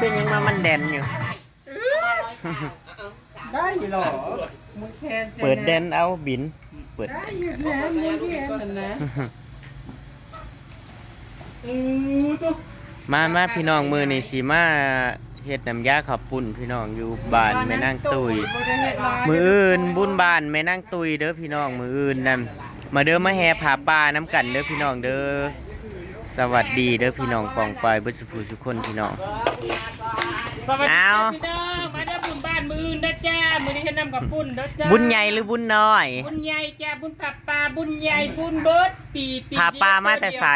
เป็นยังมามันแดนอยู่ ได้หรอมือแคน เปิดแดนเอาบินเปิด ได้อยู่แล้วมือแคนนั่นนะมาพี่น้องมือนี่สิมาเฮ็ดน้ำยาข้าวปุ้นพี่น้องอยู่บ้านแม่นางตุยมืออื่นบุญบ้านแม่นางตุยเด้อพี่น้องมืออื่นนั่นมาเด้อมาแห่ผาป่าน้ำกันเด้อพี่น้องเด้อสวัสดีเด้อพี่น้องปองปายเบิดสุภูทุกคนพี่น้องสวัสดีพี่น้องมาได้บุญบ้านมืออื่นนะจ้ามือนี้ฉันนำกับปุ้นนะจ้าบุญใหญ่หรือบุญน้อย บุญใหญ่จ้าบุญผาป่าบุญใหญ่บุญเบิร์ดปีผาป่ามาแต่ใส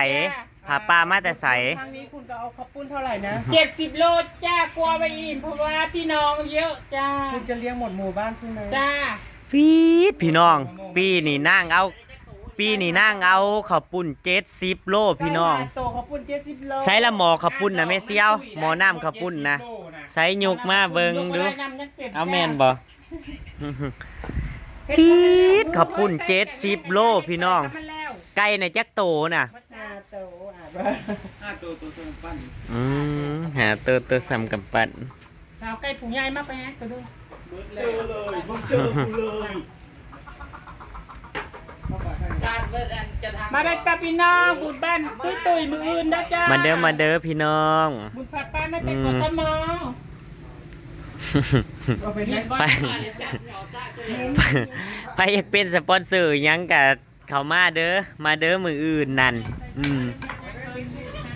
ผาป่ามาแต่ใสครั้งนี้คุณก็เอาข้าวปุ้นเท่าไหร่นะ70 โลจ้ากลัวไปอิ่มเพราะว่าพี่น้องเยอะจ้าคุณจะเลี้ยงหมดหมู่บ้านใช่ไหมจ้าพี่น้องปีนี่นั่งเอาข้าวปุ้น70 โลพี่น้องโตข้าวปุ้น70 โลใส่ละหมอข้าวปุ้นนะแม่เสียวหมอน้ำข้าวปุ้นนะใส่ยกมาเบิ่งดูเอาแม่นบ่ข้าวปุ้น70 โลพี่น้องไก่ในจักโตน่ะหาตัวซ้ำกับปั้นเอาไก่ผูใหญ่มาไปฮะตัวดูเจอเลยเจอเลยมาได้กับพี่น้องบุญบ้านตุ้ยมืออื่นนะจ้ามาเด้อพี่น้องบุญผาป่าไม่เป็นกทมไปอยากเป็นสปอนเซอร์ยังกับเขามาเด้อมืออื่นนั่น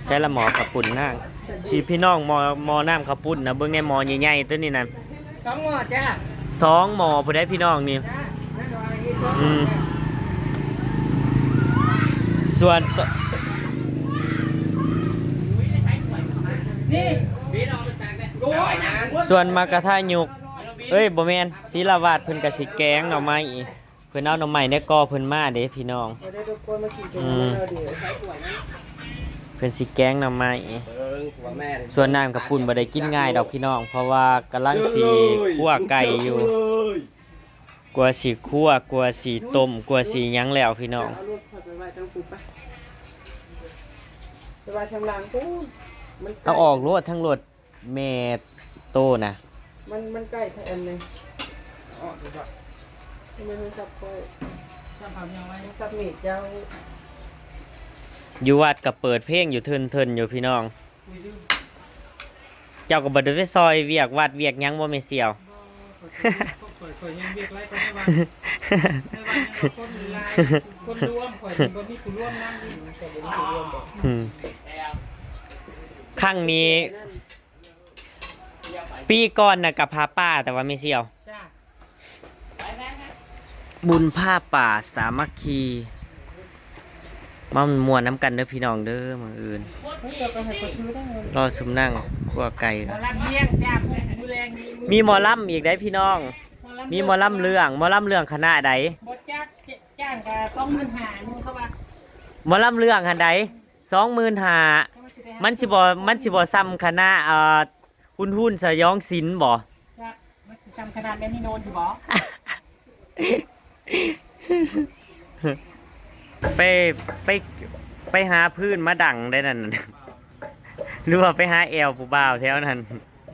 ใช่ละหมอขับปุ่นนั่งพี่น้องหมอน้ำขับปุ่นนะเบิ้งในหมอใหญ่ๆตัวนี้นั่น2 หม้อจ้า2 หมอผู้ได้พี่น้องนี่ส่วนมากระทะยุกบ่แม่นศิลาวาดเพิ่นก็สิแกงหน่อไม้เพิ่นเอาหน่อไม้ในกอเพิ่นมาเด้พี่น้องเพิ่นสิแกงหน่อไม้ส่วนน้ำกับปุ่นบ่ได้กินง่ายดอกพี่น้องเพราะว่ากำลังสิคั่วไก่อยู่กลัวสิคั่วกลัวสิต้มกลัวสิหยังแล้วพี่น้องเอาออกรถทั้งรถแม่โตนะมันใกล้แทนเลยออกดีกว่ามันจับไปจับมีดยาวอยู่วัดกับเปิดเพลงอยู่เทินอยู่พี่น้องเจ้าก็บ่ได้ไปซอยเวียกวัดเวียกหยังบ่แม่เสี่ยวคนรวมข่อยบ่มีผู้ร่วมนั่งครั้งนี้ปีก่อนน่ะกับพาป่าแต่ว่าไม่เสี่ยวบุญผ้าป่าสามัคคีมันม่วนน้ำกันเด้อพี่น้องเด้อมื้ออื่นรอซุมนั่งคั่วไก่มีหมอลำอีกได้พี่น้องมีหมอลำเรื่องคณะใดบ่จ้างก็25,000นึงเขาว่าหมอลำเรื่องหันใด25,000มันสิบ่ซ้ำคณะหุ้นสยองศิลป์บ่มันสิซ้ำคณะแม่นี่โนนอยู่บ่ไปหาพื้นมาดังได้นั่นหรือว่าไปหาแอลผู้บ่าวแถวนั้น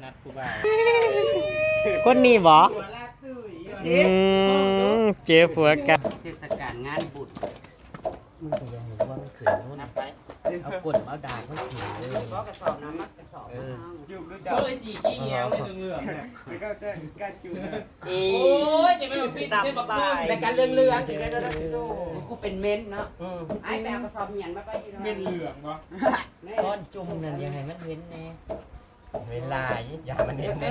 นัดผู้บ่าวคนนี้บ่เจอผัวกันเทศกาลงานบุญมึงก็ยังรู้ว่ามันขืนนู่นนับไปเอากดเอาด่าเขาขืนเลยกระสอบน้ำมัดกระสอบจุ่มรู้จักเลยสีกี้เงี้ยวเลยเหลืองเนี่ยแล้วก็จะการจุ่มโอ้ยจะไม่มาพิษได้แบบแต่การเรื่องถึงได้ด้วยกูเป็นเม้นเนาะไอ้แปลกระสอบเหยียนมาไปเม้นเหลืองวะก้อนจุ่มนั่นยังไงมันเว้นแน่เวลาอย่ามันเห็นแน่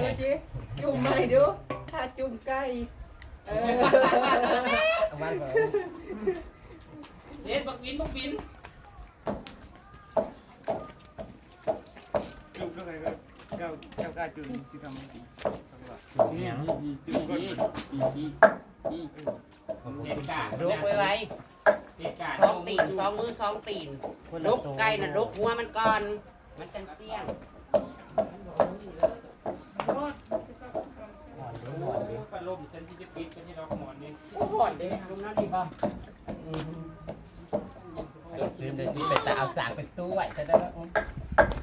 จุ่มไม่ดูถ้าจุ่มใกล้เด็ดบักวินจุ่มก็ไงก็เจ้ากล้าจุ่มสิทำมันนี่จุ่มก็ลุกไว้2 ตีน2 มือ2 ตีนลุกไก่น่ะลุกหัวมันก่อนมันจังเตี้ยงปลาลมฉันที่จะปิดกันที่เราหมอนนี่โอ้โหเด็กลุงนั่นดีป่ะลืมได้สิไปแต่เอาสากไปตู้ไว้จะได้แล้ว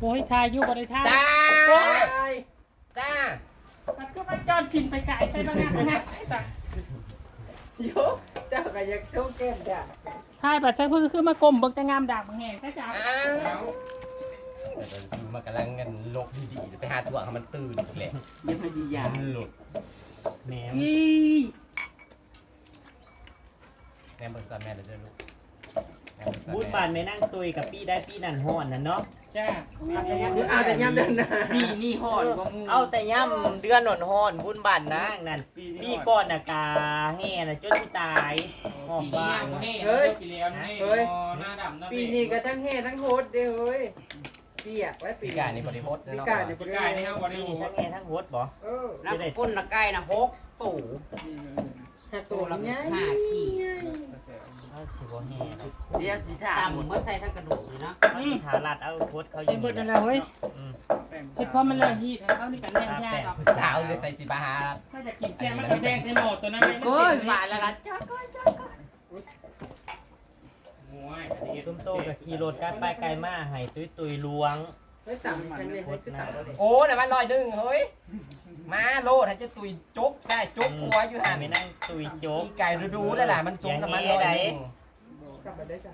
โอ้ยทายอยู่บ่ได้ทาย จ้า โอ้ย จ้า มันก็มาจอนชินไปไก่ใส่บางอย่างนะจ้ะ โยเจ้าก็อยากโชว์แก้มจ้ะ ทายบัดใช้เพื่อคือมากลมเบิ่งแต่งามดากบางแห่งแค่จ้า มากำลังกันลกดีๆไปหาตัวให้มันตื่นอีกแหละ ยังพยายาม มันหลุด แหนม แนมเบิร์ดซาแมนเลยลูก บุญบานแม่นั่งตุยกับพี่ได้พี่นั่นฮ้อนน่ะเนาะ จ้า เอาแต่ย่ำเดินนะ นี่ห่อนบ่มู เอาแต่ย่ำเดือนฮ้อนๆบุญบานนางนั่นพี่ก่อนน่ะกาแห่น่ะจนสิตายหอมบ้าน เฮ้ยปีแล้วนี่หน้าดำหน้า ปีนี้ก็ทั้งแห่ทั้งโฮดเด้อเฮ้ยเปียกไว้ปี ปีกายนี่บริโภค ปีกายเนี่ย ปีกายนี่ครับบ่ได้ นี่ หู ทั้งแห่ทั้งโหดบ่ น้ำปุ้นละใกล้นะ6ตู่ หักตัวละง่าย 5ขีด เอาสิบ่แห่ เสียสีถา ต่ำเมื่อใส่ทั้งกระดูกเลยนะ สิทารัดเอาโหดเขาอ เจ็ ยู่ บเบิดนั่นแหละเฮ้ย อืม คิดพอมันแล้วฮีดเอานี่กันแน่ยากครับ สาวเลยใส่สีบาฮา ถ้าจะกินแซ่มันก็แดงใส่หม้อตัวนั้น โอ้ยหวานแล้วกันจ้าก้อยจ้าก้อย โอ้ยอันนี้ ตุ้มโตกับขี่รถกันไปไกลมาให้ตุยๆล้วง เฮ้ยต่ำกันเลยเฮ้ยคือต่ำเลย โอ้แต่มันลอยดึงเฮ้ยมาโลถ้าจะตุยจุกได้จุกหัวอยู่หัน ไม่นั่งตุยโจ๊ก ปีกายดูได้แหละมันจุกน้ำมันลอยดึง กลับมาได้จ้ะ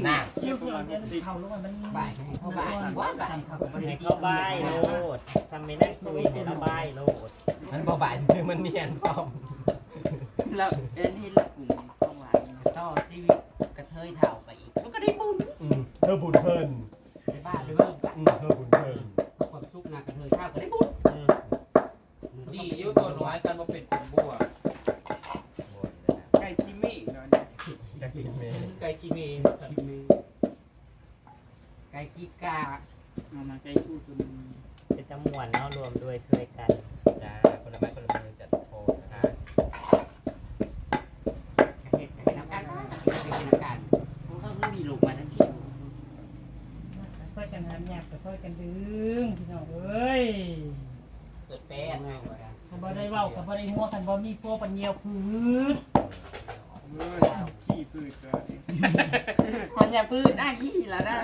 น่ะ คิวเพื่อนเดี๋ยวเขาลงมามัน บ่ายเขาบ่ายว่าบ่ายเขาบ่ ให้ ได้ เขาบ้ายโลดซัมไม่นั่งตุยให้เราบ้ายโลด มันบ่บ่ายคือมันเนียนพร้อม เราเอ็นที่ละกลุ่มต้องหวาน ต่อชีวิตกระเทยเถ่าไปอีกมันก็ได้บุญเธอบุญเพิ่น บ้าหรือเปล่า เธอบุญเพิ่น ความสุขงานกระเทยเท่าก็ได้บุญ ดีอยู่ตัวน้อยกันบ่เป็นคนบัว ไก่คิมี่เนาะ จะกินเมย์ ไก่ขี้เมนสัตว์ ไก่ขี้กา เอามาไก่คู่จน เป็นจำมวนเนาะรวมด้วยช่วยกัน จ้าคนละไม้คนละมือจัดโพสนะคะ เห็ดเป็นน้ำกันเป็นน้ำกันพวกเขาไม่มีลูกมาทั้งคิว ช่วยกันทำหยาบช่วยกันดึงพี่น้องเอ้ย เกิดแป้ง คันบ่ได้เว้าคันบ่ได้หัวคันบ่มีโป้ปัญเหี่ยวพืช ขี้พืชมันอย่าพืชหน้าขี้แล้วนะ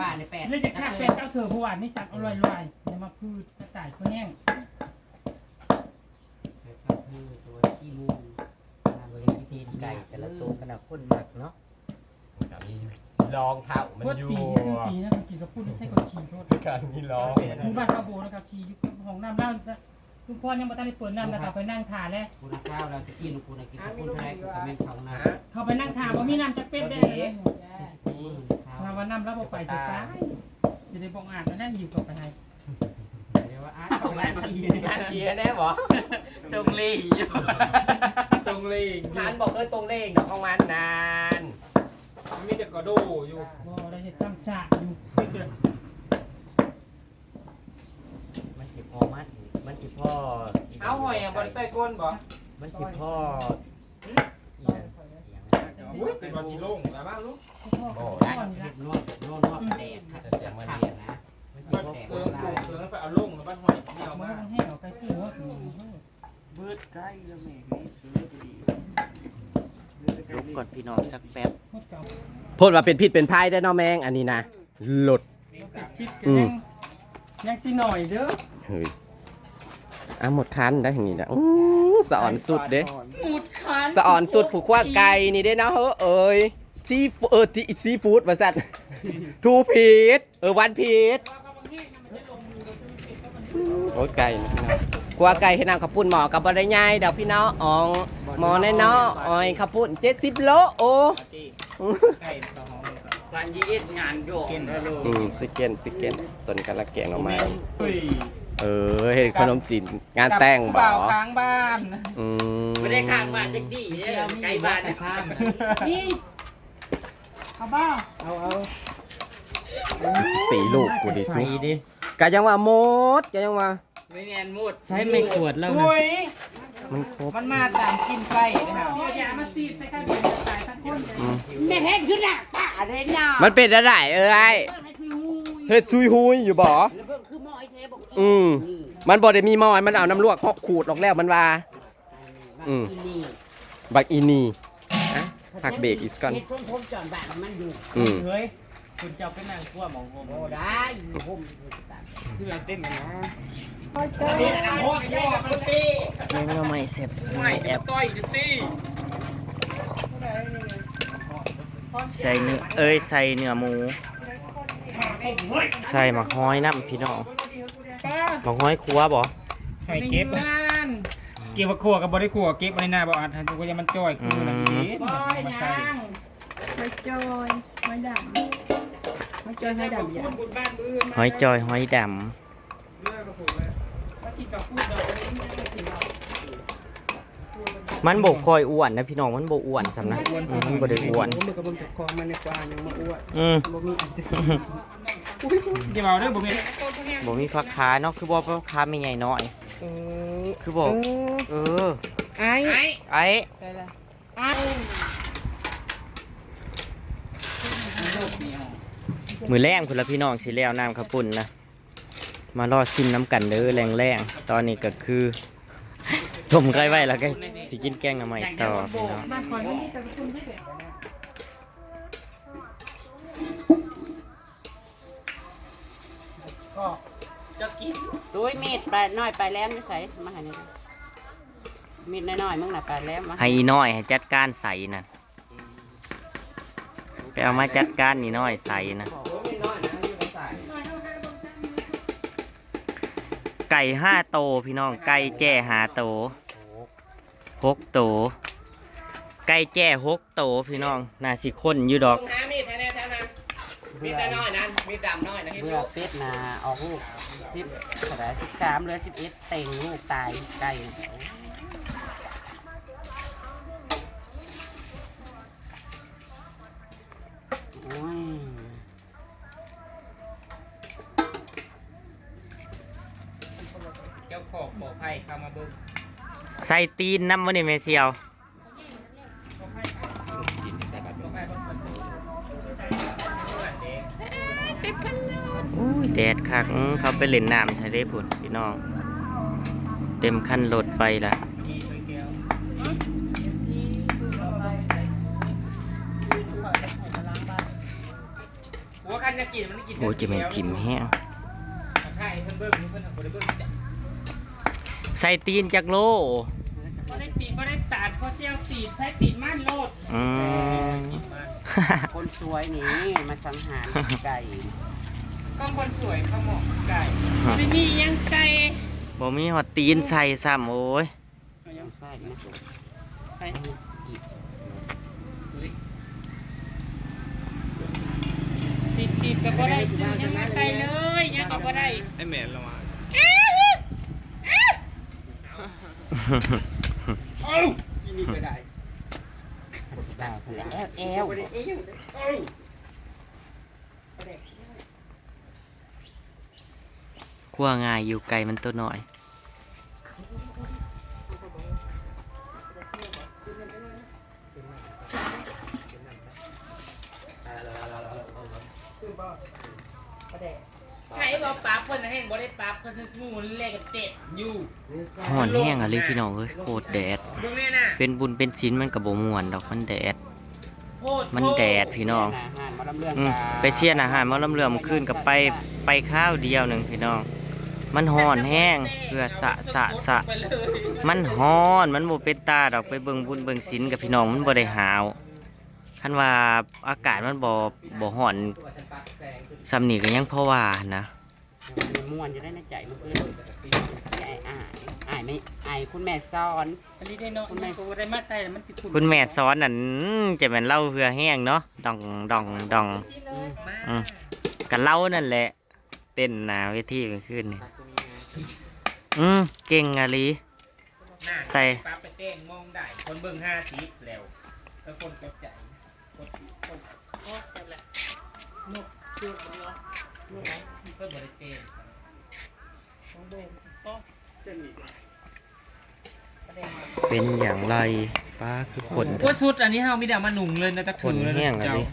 ว่าในแปด เลยจะฆ่าแฟนเจ้าเถื่อผู้หวานนี่สัตว์อร่อยๆอย่ามาพืชกระต่ายเขาแห้ง ตัวขี้มู ทีมไก่แต่ละตัวขนาดคนหมักเนาะ ลองเถ่ามัน เพื่อ อยู่ ปีที่ซื้อปีนะกินกับปุ้นใส่กับขี่โทษ การมีลอง หมู่บ้านข้าวโบนะครับขี่อยู่ของน้ำแล้วทุกคนยังบ่ทันได้เปิดน้ำแล้วก็ไปนั่งถ่าแล้ว คุณข้าวเราจะกินคุณกินคุณแรกคุณแม่เขานะ เขาไปนั่งถ่าบ่มีน้ำจักเป็ดได้เลยถ้าว่าน้ำแล้วบ่ไปสิตายสิได้บ่อ่านแล้วนั่งอยู่กับไปให้ เดี๋ยวว่าอาร์ตของร้านขี้ งานเกียร์แน่บ่ ตรงเลยตรงเลย งานบอกเคยตรงเลงดอกของมันนาน มีแต่กระโดอยู่บ่ได้เฮ็ดซ้ำซากอยู่ มันสิพ่อมันสิพ่อ เอาหอยอ่ะบริใต้ก้นบ่ มันสิพ่อ อุ้ยเป็นวันสิลงแล้วบ้างลูก โอ้ ได้ ได้ นวดแดดค่ะ จะเสียงมันเรียนนะ มันสิ บ้าน พ่อ เติมเติมแล้วไปเอาลงแล้วบ้านหอยเดียว เอา มา มาให้เอาไปกู้ว่าเบิดใกล้แล้วแม่ซื้อดี ลุกก่อนพี่น้องสักแป๊บ พูดว่าเป็นพิษเป็นภัยได้เนาะแมงอันนี้นะหลุด คิดกันยังสิหน่อยเด้อ เฮ้ยหมดคันได้อย่างนี้นะสะอ่อนสุดเด้ หมุดคัน สะอ่อนสุดผูกว่าไก่นี่เด้เนาะเอ้ยซีฟู้ดมาสั่นทูพีชวันพีชโอ้ยไก่นะพี่น้องกลัวไก่ให้นำข้าวปุ้นหมอกับบะได้ง่ายดอกพี่น้องอ๋องหมอแน่เนาะอ้อยข้าวปุ้น70 โลโอ้ วันยี่งานโยกนะลูก สิเกนต้นกระแกงออกมาเห็นขนมจีนงานแต่งบ่ ค้างบ้าน ไม่ได้ข้างบ้านจังดีไกลบ้านข้าม นี่เอาบ้า ตีลูกกูดิซุกะยังว่าหมดกะยังว่า ไม่แน่นมุด ใช้ไม่ขวดแล้วนะ อุ้ย มันครบ มันมาตามกินไก่นะครับเดี๋ยวอย่ามาซีดใส่ข้าวเดียวตายทั้งคนแม่แห้งขึ้นอ่ะตาเด้เนาะ มันเป็นอะไรเฮ็ดซุยฮุยอยู่บ่ แล้วเพิ่งคือหม้อไอเทบอก มันบ่ได้มีหม้อมันเอาน้ำลวกเพาะขูดออกแล้วมันว่าบักอีนี่พักเบรกอีกก่อน เฮ็ดพุ่มจอนบ้านมันอยู่ เฮ้ย คุณเจ้าเป็นนางขั้วมองผม โอ้ได้ผม คือเราเต้นกันนะ นี่นะโคตรพ่อคุณตี แกงหน่อไม้แซ่บแอบ ต้อยดิตี ใส่เนื้อใส่เนื้อหมูใส่หมักฮ้อยน้ำพี่น้องหมักฮ้อยครัวบ่ หอยเก็บเก็บว่าขัวกับบริขัวเก็บไว้ในหน้าบ่อัดทุกคนยังมันจ้อยคือมันดีมาใส่ ไม่จอยไม่ดำไม่จอยไม่ดำอย่าง หอยจอยหอยดำมันบกคอยอ้วนนะพี่น้องมันบกอ้วนสำนะมันบ่ได้อ้วน มันกระบวนการของมันในกวางยังมาอ้วน บ่มีอันจะ อย่าเอาเด้อบ่แม่น บ่มีผักขาเนาะคือบ่ผักขาไม่ใหญ่น้อยคือบ่ไอ้ ไอ้ ไอ้ มือแรงพุ่นละพี่น้องสิแล้วน้ำข้าวปุ้นนะมารอซิมน้ำกันเด้อแรงๆตอนนี้ก็คือต้มไก่ไว้แล้วก็สิกินแกงหน่อไม้ต่อพี่น้อง บ้านคอยมันมีแต่คนไม่แบบ จะกินตุ้ยมีดไปน้อยไปแล้วไม่ใส่มาให้นี่มีดน้อยๆมึงน่ะไปแล้วมา ให้อีน้อยให้จัดการใส่นั่นไปเอามาจัดการอีน้อยใส่นะไก่5 โตพี่น้องไก่แจ้5 โต6 โตไก่แจ้6 โตพี่น้องน่าสิคนอยู่ดอก น้ำมีดแท้ๆนะมีดน้อยนั้นมีดดำน้อยนะเบื่อเป็ดนะออกลูก10เท่าไหร่13เหลือ11เต็งลูกตายไก่โอ้ย เจ้าของบ่อไผ่เข้ามาเบิ่ง ใส่ตีนน้ำมันนี่แม่เสียวอุ้ยแดดคักเขาไปเล่นน้ำใช่ได้พุ่นพี่น้องเต็มขั้นรถไปละ หัวคันจะกินมันกิน โอ้ยจะเป็นกิมแห้ง ไข่เพิ่นเบิ่งเพิ่นบ่ได้เบิ่งจ้ะ ใส่ตีนจากโล บ่ได้ตีบ่ได้ตัดเพราะเสี่ยวตีแพ้ตีม่านโลด อืม คนสวยนี่มาสังหารไก่ กล้องคนสวยเขาหมอกไก่ไม่มียังไก่ บ่มีหอดตีนใส่ซ้ำโอ้ย ยังไส้นะ ไก่ ติดกับบ่ได้ยังมาใส่เลยยังกับบ่ได้ ไอ้แม่นละมา เอ้า อีนี่ก็ได้ ดาวแอล คั่วง่ายอยู่ไก่มันตัวน้อย ใช้บ่ปรับเพิ่นให้บ่ได้ปรับเพิ่นสมูเลขกับเต็ดอยู่ ห่อนแห้งอะไรพี่น้องเอ้ยโคตรแดด เบิ่งแม่น่ะ เป็นบุญเป็นชิ้นมันกับบ่ม่วนดอกมันแดด โพด มันแดดพี่น้อง มาลำเรื่อง ไปเชียนอาหารมาลำเรือมขึ้นกับไปข้าวเดียวหนึ่งพี่น้อง มันห่อนแห้งเพื่อสะ ไปเลย มันฮ้อนมันบ่เป็นตาดอกไปเบิ่งบุญเบิ่งศีลกับพี่น้องมันบ่ได้หาวคันว่าอากาศมันบ่ฮ้อนซำนี้ก็ยังพอว่านะ ม่วนจะได้ในใจมันคืออายไม่อายคุณแม่ซ้อน อันนี้ได้เนาะคุณแม่ก็บ่ได้มาใส่มันสิขุ่น คุณแม่สอนนั่นจะแม่นเล่าเพื่อแห้งเนาะดองกันเล่านั่นแหละ เต้นหน้าเวทีกลางคืนนี่เก่งอะลี ใส่ ปรับไปเต้งมองได้คนเบิ่ง50แล้วแล้วคนกดใจกดโอ้แต่ละนกชื่อมันเนาะนกเพิ่นบ่ได้เต้งของเบิ่งต้องเส้นนี้ เป็นอย่างไรป้าคือคน ว่าสุดอันนี้เฮามีแต่มาหนุ่งเลยนะตะ ค ถื น อเลย แห้งอะ เจ้า ลี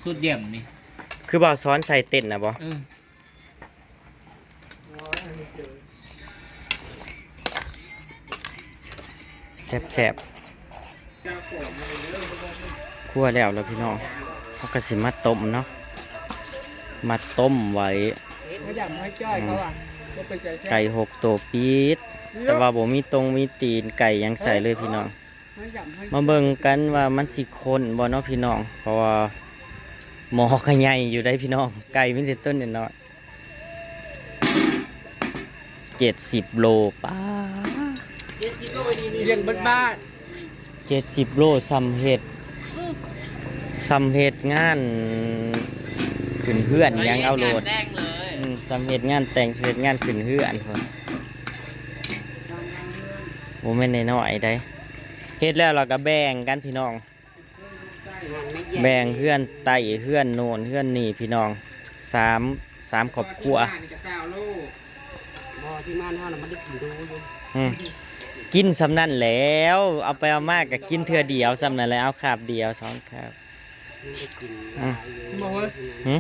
สุดเยี่ยมนี่ คือบ่าวซ้อนใส่เต้นนะบ่ แซ่บคั่วแล้วพี่น้องเขาก็สิมาต้มเนาะ มาต้มไว้ มาดับให้จ้อยเขาอ่ะก็ไปใจแท้ ไก่6ตัวปี๊ดแต่ว่าบ่มีตรงมีตีนไก่ยังใส่เลยพี่น้อง มาดับให้ มาเบิ่งกันว่ามันสิคนบ่เนาะพี่น้อง เพราะว่าหมอก็ใหญ่อยู่ได้พี่น้อง ไก่มีแต่ต้นน้อย70 โลป้า เลี้ยงบ้าน 70 โลซ้ำเฮ็ดงานขึ้นเพื่อนยังเอาโลด แดงเลย ซ้ำเฮ็ดงานแต่งเฮ็ดงานขึ้นเพื่อนพุ่นบ่แม่นน้อยๆได้เฮ็ดแล้วเราก็แบ่งกันพี่น้อง แบ่งเพื่อนไต่เพื่อนโน่นเพื่อนนี่พี่น้องสามครอบครัว บ่ที่งานเฮาน่ะมันได้กินดูอยู่ อืมกินสำนั่นแล้วเอาไปเอามากกับกินเทื่อเดียวสำนั่นแล้วเอาขาบเดียวสองขาบ มันได้กินหลายอยู่ ๆบอกว่า หึ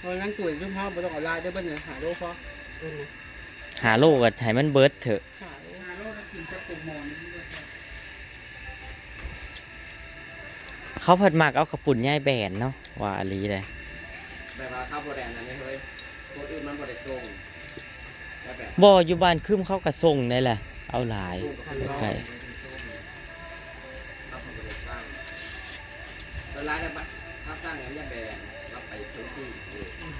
วันนั้นตุ๋ยซุ่มเฮาบ่ต้องออนไลน์ได้บ่เนี่ยหาโลพอ หาโลกกับให้มันเบิดเถอะ หาโลแล้วกินจะปลูกหมอน เขาผัดหมักเอากระปุ่นย่ายแบนเนาะว่าอลีเลย แบบว่าข้าวโพดแดงนั่นนี่เฮ้ยโพดอื่นมันบ่ได้ตรงได้แบบ บ่อยู่บ้านคืมเขากระส่งได้แหละเอาหลายไก่ ข้าวโพดแดงสร้างแล้วร้านเนี่ยถ้าสร้างอย่างนี้แบนเราไปทุกที่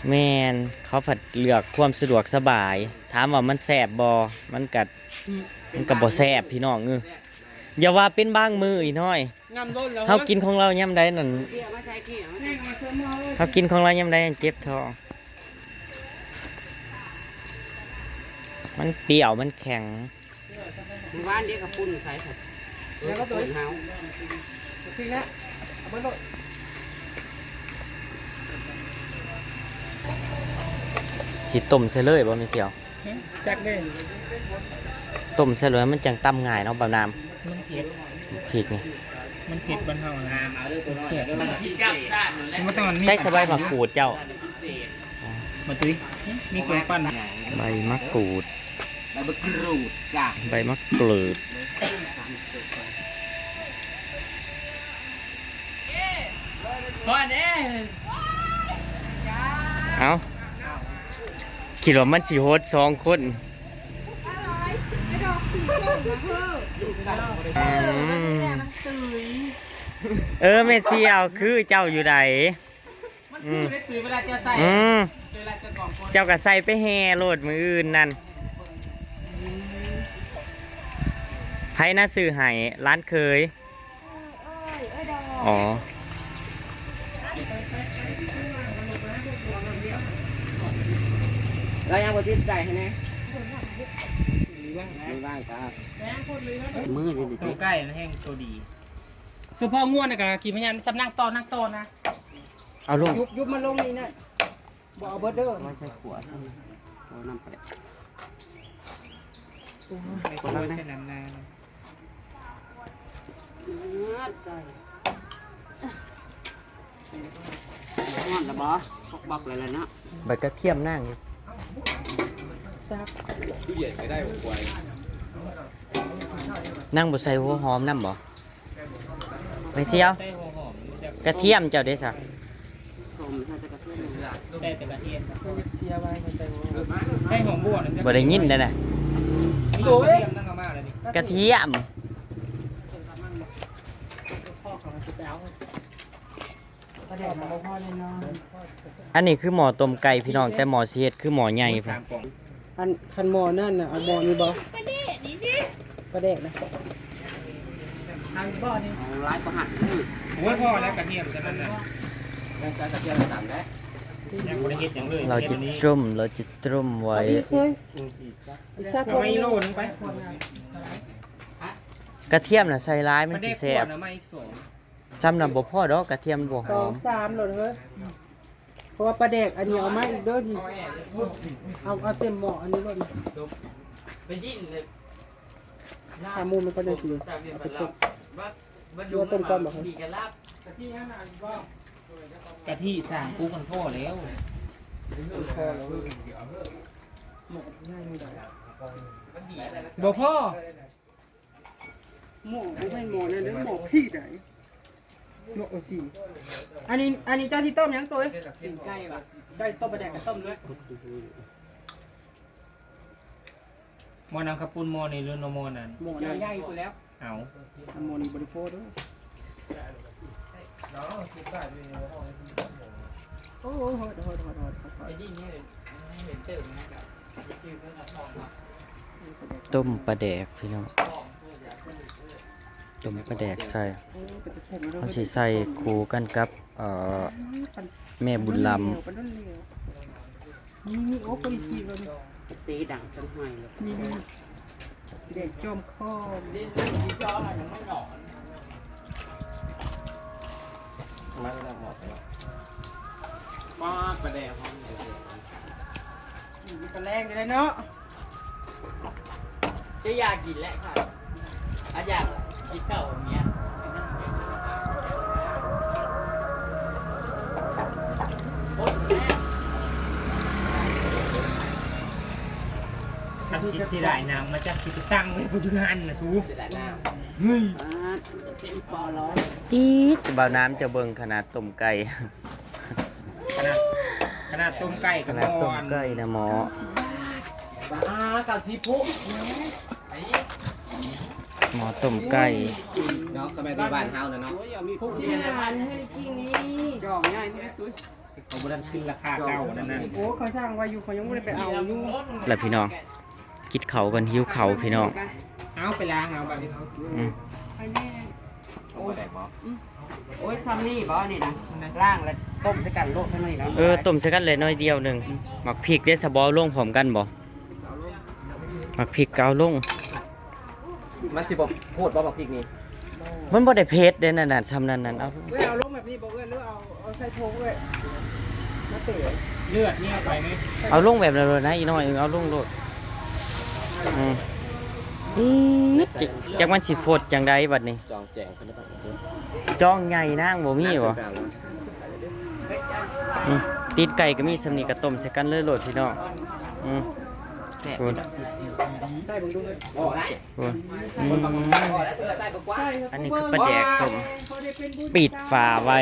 แม่นเขาผัดเลือกความสะดวกสบาย ถามว่ามันแสบบ่มันกัดมันกับบ่แสบพี่น้องอย่าว่าเป็นบางมืออีน้อย งามล้นแล้ว เฮากินของเราย่ำใดนั่น เบี้ยมาใช้ขี้ แห้งมาเสมอเลย เฮากินของเราย่ำใดเจ็บท้องมันเปรี้ยวมันแข็ง หมู่บ้านเด็กกับปุ้นใส่ครับแล้วก็ตัวเฮา ทิ้งแล้วเอาไปโลด สิต้มใส่เลยบ่แม่นเสียว จักเด้ ต้มใส่เลยมันจังตำง่ายเนาะบ่าวน้ำ มันเผ็ด พริกนี่ มันเผ็ดบ้านเฮานะ เอาด้วยตัวน้อยมันกินกับด้านนั่นแหละ มันต้อง ใส่สบายมะกรูดเจ้า มาตุ้ยมีเครื่องปั้น ใบมะกรูด ใบมะกรูดจ้ะ ใบมะกรูด พอเด้ เอ้าคิดว่ามันสิโฮด2 คนแม่เสียวคือเจ้าอยู่ใด มันคือได้ตื่นเวลาจะใส่ อืม เวลาจะกล่องคน เจ้าก็ใส่ไปแห่โลดมืออื่นนั่นไผน่าซื้อให้ร้านเคยอ๋อ แล้วยังบ่ติดใจให้แน่มีบ้างจ้ามือนี่ดิ ตัวใกล้มันแห้งตัวดีคือพ่อง่วนนะกะกี่พยานสำนั่งต่อนั่งต่อนะ เอาลง ยุบมาลงนี่นะบ่เอาเบิดเด้อ ไม่ใช่ขวดเอาน้ำไป คนละเส้นน้ำนาน งอนละบ่บอกเลยเลยนะ ใบกระเทียมนั่งอยู่นั่งบ่ใส่หัวหอมน้ำบ่ไม่เสียว ใส่หัวหอมจะ กระเทียมเจ้าเด้ซะ สมใส่กระเทียม ใส่แต่กระเทียม เสียไว้มันใจว่า ใส่หอมบัวนะ บ่ได้ยินได้น่ะ มีกระเทียมนั่งเอามาเลยนี่ กระเทียม พ่อของมันจะไปเอาประเดี๋ยวมาพ่อเลยเนาะ อันนี้คือหมอต้มไก่พี่น้องแต่หมอสิเฮ็ดคือหมอใหญ่พุ่น 3 กล่อง คันหมอนั่นน่ะเอาหมอนี่บ่ประเดกนี่สิประเดกนะทางบ่อนี่ เอาร้ายประหัด โอ้ยพ่อแล้วกระเทียมจะนั่นน่ะ แล้วใส่กระเทียมต่ำได้ ยังบ่ได้เฮ็ดหยังเลย เราจะต้มไว้ เคยอีกสัก เอาไว้โลนึงไป กระเทียมน่ะใส่ร้ายมัน ได้ สิ ข แซ่ ว บ ดนะไม่อีก2 จำน่ะบ่พอดอกกระเทียมมันบ่ห สอ อง ม 3โหลดเฮ้ยเพราะว่าประเดกอันนี้เอามาอีกเด้อทีเอาเต็มหม้ออันนี้โลด ไปยิ่งเลย ขามูมันก็ได้สิเอาไปชุบตัวต้มก่อนบ่ครับ กะทิสั่งกูกันพ่อแล้ว พอแล้วง่ายไม่ได้ บ่พ่อ หม้อบ่แม่นหม้อนั่นเด้อหม้อพี่ไหนหม้อสิอันนี้เจ้าที่ต้มยังตัวเอ้ย ใกล้ว่ะ ได้ต้มปลาแดกกับต้มด้วย หมอน้ำข้าวปุ้นหมอนี่หรือโนโมนั่น หมูน้ำใหญ่กูแล้ว เอา หมูนี่บริโภคด้วยโอ้โหโหด ไอ้ที่นี่เห็นเติมนะครับชื่อเพื่อนทองครับ ต้มปลาแดกพี่น้องต้มปลาแดกใส่เขาสิใส่คู่กันกับแม่บุญลำ นี่โอ้คนขี้เลย ตีดังสันหอยเลย นี่เด็กจอมข้อ ป้าประเดี๋ยว มีกระแรงกันเลยเนาะ จะอยากกินแล้วค่ะอยากกินเก่าอย่างเงี้ยถ้าที่ได้น้ำมาจากที่ตั้งไว้ปัจจุบันนะซู จะได้น้ำ เฮ้ย เป็นปอร้อย ตีดบ่าวน้ำจะเบิ่งขนาดต้มไก่ ขนาดต้มไก่ ข กับ นาดต้ม มอน ไก่นะหมอ บ้ากับซีพุ หมอต้มไก่ เนาะก็แม่ที่บ้านเฮานะเนาะ พวกที่งานให้กิ้งนี้จองง่ายไม่ได้ตุ้ย เขาบุรันขึ้นราคาเก่านั่นน่ะ โอ้เขาสร้างไว้อยู่เขายังไม่ได้ไปเอาอยู่ แล้วพี่น้องกินเขาวกันหิวเขาวพี่น้อง เอาไปล้างเอาไป อืม ไอ้แม่ โอ้ยได้บ่ โอ้ยทำนี่บ่นี่นะล่างแล้วต้มใส่กันโลดข้างในนะ ต้มใส่กันเลยน้อยเดียวหนึงหมักพริกได้สะบอลงพร้อมกันบ่หมักพริกเกาลง มันสิบ่โคตรบ่บักพริกนี่ มันบ่ได้เผ็ดเด้นั่นน่ะซำนั้นนั่นเอา เว้ยเอาลงแบบนี้บอกเว้ยหรือเอาใส่โถเว้ยมาเตะ เลือดนี่เอาไปไหม เอาลงแบบนั้นเลยนะอีน้อยเอาลงโลดอืมอีดจักมันสิโฟดจังใดบัดนี้ จองแจงคนละบัก จ้องใหญ่นางบ่มีบ่อืมตีนไก่ก็มีสำนีกระต้มใส่กันเลยโลดพี่น้องอืม แซ่บ โอ้ย ใส่บังดูเลย โอ้ได้ โอ้ยอื คนบัก ม พอแล้วเธอใส่บักกว่า อันนี้คือปลาแดกต้มปิดฝาไว้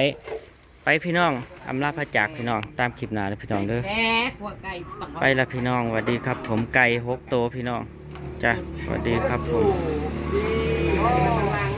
ไปพี่น้องอำลาพระจากพี่น้องตามคลิปหน้าเลยพี่น้องเด้อ แซ่บหัวไก่ปัก ไปละพี่น้องสวัสดีครับ ผมไก่6 โตวพี่น้องจ้ะสวัสดีครับผม ข้างล่าง